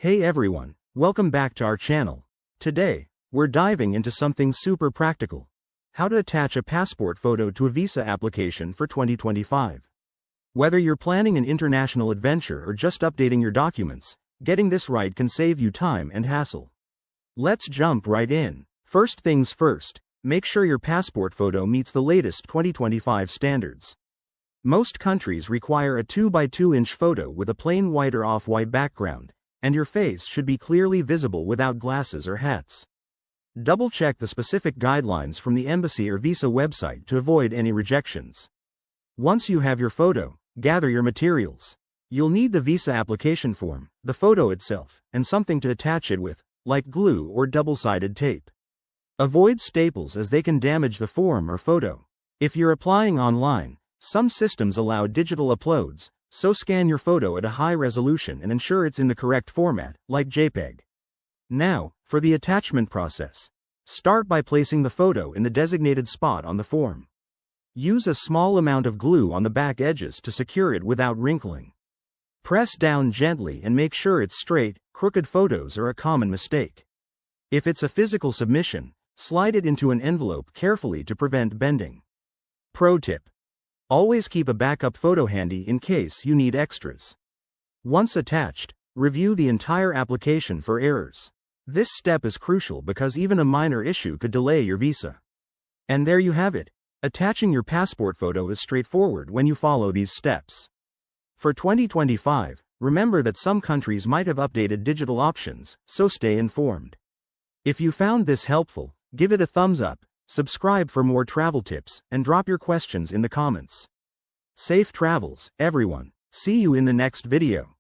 Hey everyone, welcome back to our channel. Today, we're diving into something super practical. How to attach a passport photo to a visa application for 2025. Whether you're planning an international adventure or just updating your documents, getting this right can save you time and hassle. Let's jump right in. First things first, make sure your passport photo meets the latest 2025 standards. Most countries require a 2x2-inch photo with a plain white or off-white background, and your face should be clearly visible without glasses or hats. Double-check the specific guidelines from the embassy or visa website to avoid any rejections. Once you have your photo, gather your materials. You'll need the visa application form, the photo itself, and something to attach it with, like glue or double-sided tape. Avoid staples as they can damage the form or photo. If you're applying online, some systems allow digital uploads, so scan your photo at a high resolution and ensure it's in the correct format, like JPEG. Now, for the attachment process. Start by placing the photo in the designated spot on the form. Use a small amount of glue on the back edges to secure it without wrinkling. Press down gently and make sure it's straight. Crooked photos are a common mistake. If it's a physical submission, slide it into an envelope carefully to prevent bending. Pro tip: always keep a backup photo handy in case you need extras. Once attached, review the entire application for errors. This step is crucial because even a minor issue could delay your visa. And there you have it. Attaching your passport photo is straightforward when you follow these steps. For 2025, remember that some countries might have updated digital options, so stay informed. If you found this helpful, give it a thumbs up, subscribe for more travel tips, and drop your questions in the comments. Safe travels, everyone. See you in the next video.